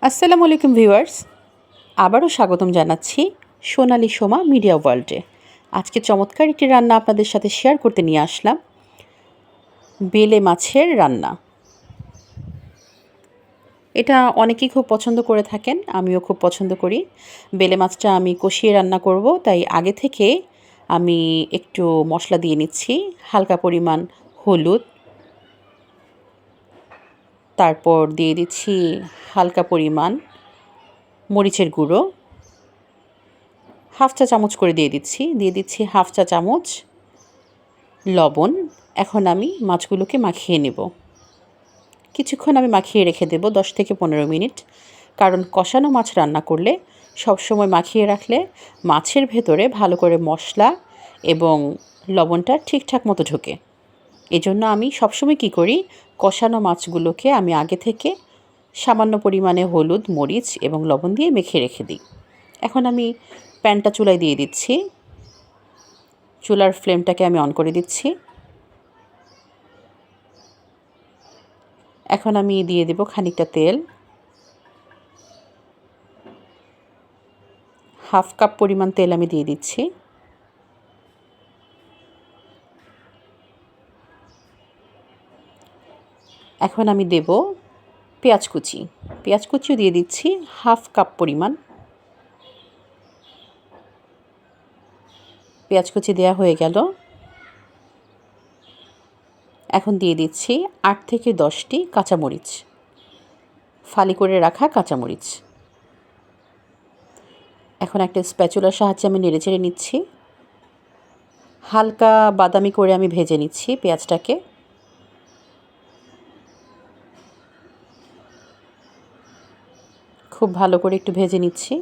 আসসালামু আলাইকুম ভিউয়ার্স, আবারও স্বাগতম জানাচ্ছি সোনালি সোমা মিডিয়া ওয়ার্ল্ডে। আজকে চমৎকার একটি রান্না আপনাদের সাথে শেয়ার করতে নিয়ে আসলাম, বেলে মাছের রান্না। এটা অনেকেই খুব পছন্দ করে থাকেন, আমিও খুব পছন্দ করি। বেলে মাছটা আমি কষিয়ে রান্না করব, তাই আগে থেকে আমি একটু মশলা দিয়ে নিচ্ছি। হালকা পরিমাণ হলুদ, তারপর দিয়ে দিচ্ছি হালকা পরিমাণ মরিচের গুঁড়ো, হাফ চা চামচ করে দিয়ে দিচ্ছি হাফ চা চামচ লবণ। এখন আমি মাছগুলোকে মাখিয়ে নেব। কিছুক্ষণ আমি মাখিয়ে রেখে দেব, 10 থেকে 15 মিনিট। কারণ কষানো মাছ রান্না করলে সবসময় মাখিয়ে রাখলে মাছের ভেতরে ভালো করে মশলা এবং লবণটা ঠিকঠাক মতো ঢোকে। এজন্য আমি সবসময় কী করি, কষানো মাছগুলোকে আমি আগে থেকে সামান্য পরিমাণে হলুদ, মরিচ এবং লবণ দিয়ে মেখে রেখে দিই। এখন আমি প্যানটা চুলায় দিয়ে দিচ্ছি। চুলার ফ্লেমটাকে আমি অন করে দিচ্ছি। এখন আমি দিয়ে দেব খানিকটা তেল, হাফ কাপ পরিমাণ তেল আমি দিয়ে দিচ্ছি। এখন আমি দেব পেঁয়াজ কুচিও দিয়ে দিচ্ছি হাফ কাপ পরিমাণ। পেঁয়াজ কুচি দেওয়া হয়ে গেল। এখন দিয়ে দিচ্ছি 8 থেকে 10টি কাঁচামরিচ, ফালি করে রাখা কাঁচামরিচ। এখন একটা স্প্যাচুলার সাহায্যে আমি নেড়েচেড়ে নিচ্ছি। হালকা বাদামি করে আমি ভেজে নিচ্ছি পেঁয়াজটাকে। খুব ভালো করে একটু ভেজে নিচ্ছি।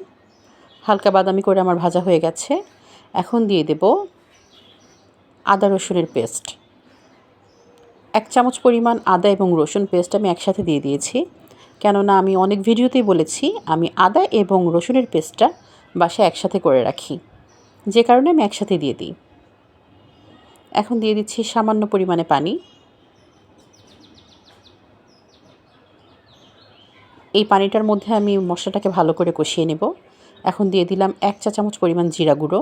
হালকা বাদামি করে আমার ভাজা হয়ে গেছে। এখন দিয়ে দেব আদা রসুনের পেস্ট। 1 চামচ পরিমাণ আদা এবং রসুন পেস্ট আমি একসাথে দিয়ে দিয়েছি, কেননা আমি অনেক ভিডিওতেই বলেছি আমি আদা এবং রসুনের পেস্টটা বাসায় একসাথে করে রাখি, যে কারণে আমি একসাথে দিয়ে দিই। এখন দিয়ে দিচ্ছি সামান্য পরিমাণে পানি। এই পানিটার মধ্যে আমি মশলাটাকে ভালো করে কষিয়ে নেব। এখন দিয়ে দিলাম 1 চা চামচ পরিমাণ জিরা গুঁড়ো,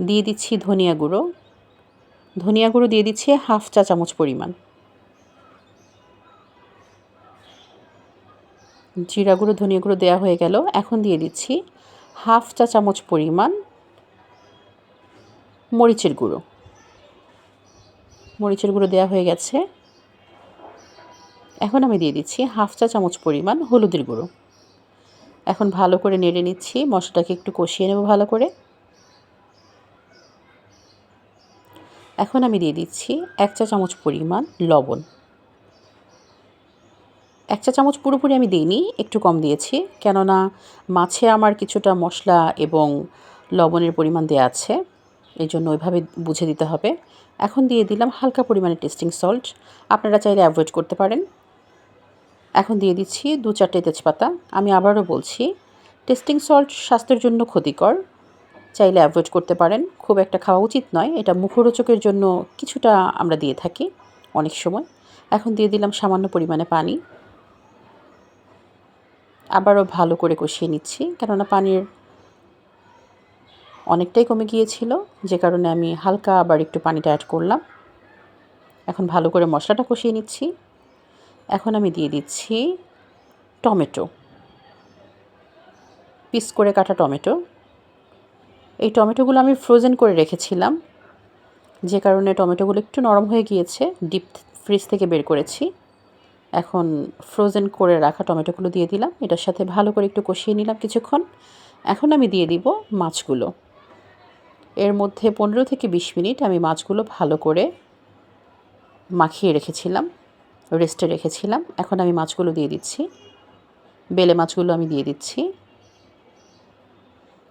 দিয়ে দিচ্ছি ধনিয়া গুঁড়ো দিয়ে দিচ্ছি হাফ চা চামচ পরিমাণ। জিরা গুঁড়ো, ধনিয়া গুঁড়ো দেওয়া হয়ে গেল। এখন দিয়ে দিচ্ছি হাফ চা চামচ পরিমাণ মরিচের গুঁড়ো দেওয়া হয়ে গেছে। এখন আমি দিয়ে দিচ্ছি হাফ চা চামচ পরিমাণ হলুদের গুঁড়ো। এখন ভালো করে নেড়ে নিচ্ছি, মশলাটাকে একটু কষিয়ে নেব ভালো করে। এখন আমি দিয়ে দিচ্ছি 1 চা চামচ পরিমাণ লবণ। 1 চা চামচ পুরোপুরি আমি দিইনি, একটু কম দিয়েছি, কেননা মাছে আমার কিছুটা মশলা এবং লবণের পরিমাণ দেওয়া আছে, এই জন্য ওইভাবে বুঝে দিতে হবে। এখন দিয়ে দিলাম হালকা পরিমাণে টেস্টিং সল্ট, আপনারা চাইলে অ্যাভয়েড করতে পারেন। এখন দিয়ে দিচ্ছি 2-4টে তেজপাতা। আমি আবারও বলছি, টেস্টিং সল্ট স্বাস্থ্যের জন্য ক্ষতিকর, চাইলে অ্যাভয়েড করতে পারেন। খুব একটা খাওয়া উচিত নয়, এটা মুখরোচকের জন্য কিছুটা আমরা দিয়ে থাকি অনেক সময়। এখন দিয়ে দিলাম সামান্য পরিমাণে পানি। আবারও ভালো করে কষিয়ে নিচ্ছি, কেননা পানির অনেকটাই কমে গিয়েছিল, যে কারণে আমি হালকা আবার একটু পানিটা অ্যাড করলাম। এখন ভালো করে মশলাটা কষিয়ে নিচ্ছি। এখন আমি দিয়ে দিচ্ছি টমেটো, পিস করে কাটা টমেটো। এই টমেটোগুলো আমি ফ্রোজেন করে রেখেছিলাম, যে কারণে টমেটোগুলো একটু নরম হয়ে গিয়েছে, ডিপ ফ্রিজ থেকে বের করেছি। এখন ফ্রোজেন করে রাখা টমেটোগুলো দিয়ে দিলাম, এটার সাথে ভালো করে একটু কষিয়ে নিলাম কিছুক্ষণ। এখন আমি দিয়ে দিব মাছগুলো। এর মধ্যে 15 থেকে 20 মিনিট আমি মাছগুলো ভালো করে মাখিয়ে রেখেছিলাম, রেস্টে রেখেছিলাম। এখন আমি মাছগুলো দিয়ে দিচ্ছি, বেলে মাছগুলো আমি দিয়ে দিচ্ছি।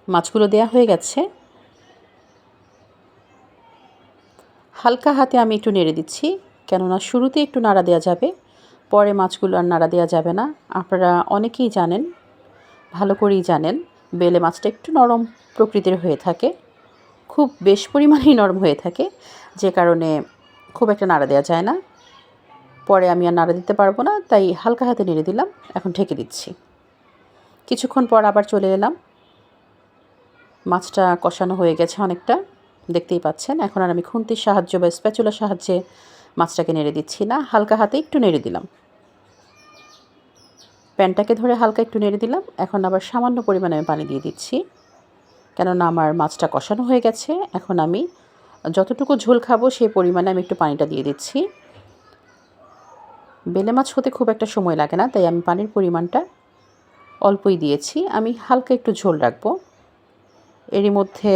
মাছগুলো দেয়া হয়ে গেছে। হালকা হাতে আমি একটু নেড়ে দিচ্ছি, কেননা শুরুতে একটু নাড়া দেওয়া যাবে, পরে মাছগুলো আর নাড়া দেওয়া যাবে না। আপনারা অনেকেই জানেন, ভালো করেই জানেন, বেলে মাছটা একটু নরম প্রকৃতির হয়ে থাকে, খুব বেশ পরিমাণেই নরম হয়ে থাকে, যে কারণে খুব একটা নাড়া দেওয়া যায় না। পরে আমি আর নাড়া দিতে পারবো না, তাই হালকা হাতে নেড়ে দিলাম। এখন ঢেকে দিচ্ছি। কিছুক্ষণ পর আবার চলে এলাম। মাছটা কষানো হয়ে গেছে অনেকটা, দেখতেই পাচ্ছেন। এখন আর আমি খুন্তির সাহায্য বা স্প্যাচুলার সাহায্যে মাছটাকে নেড়ে দিচ্ছি না, হালকা হাতে একটু নেড়ে দিলাম। প্যানটাকে ধরে হালকা একটু নেড়ে দিলাম। এখন আবার সামান্য পরিমাণে আমি পানি দিয়ে দিচ্ছি, কেননা আমার মাছটা কষানো হয়ে গেছে। এখন আমি যতটুকু ঝোল খাবো সেই পরিমাণে আমি একটু পানিটা দিয়ে দিচ্ছি। বেলে মাছ হতে খুব একটা সময় লাগে না, তাই আমি পানির পরিমাণটা অল্পই দিয়েছি। আমি হালকা একটু ঝোল রাখবো। এরই মধ্যে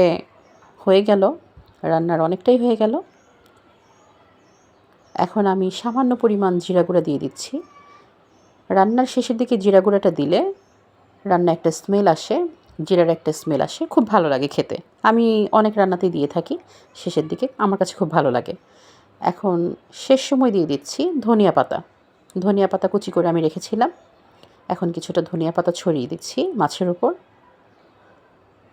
হয়ে গেল, রান্নার অনেকটাই হয়ে গেল। এখন আমি সামান্য পরিমাণ জিরা গুঁড়া দিয়ে দিচ্ছি। রান্নার শেষের দিকে জিরা গুঁড়াটা দিলে রান্না একটা স্মেল আসে, জিরার একটা স্মেল আসে, খুব ভালো লাগে খেতে। আমি অনেক রান্নাতেই দিয়ে থাকি শেষের দিকে, আমার কাছে খুব ভালো লাগে। এখন শেষ সময় দিয়ে দিচ্ছি ধনিয়া পাতা। ধনিয়া পাতা কুচি করে আমি রেখেছিলাম, এখন কিছুটা ধনিয়া পাতা ছড়িয়ে দিচ্ছি মাছের উপর।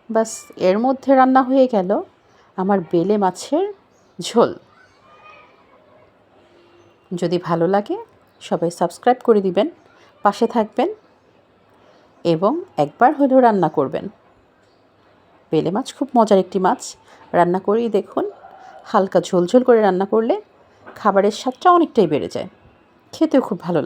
বাস, এর মধ্যে রান্না হয়ে গেল আমার বেলে মাছের ঝোল। যদি ভালো লাগে সবাই সাবস্ক্রাইব করে দিবেন, পাশে থাকবেন এবং একবার হলেও রান্না করবেন। বেলে মাছ খুব মজার একটি মাছ, রান্না করেই দেখুন। হালকা ঝোল ঝোল করে রান্না করলে খাবারের স্বাদটা অনেকটাই বেড়ে যায়, খেতেও খুব ভালো লাগে।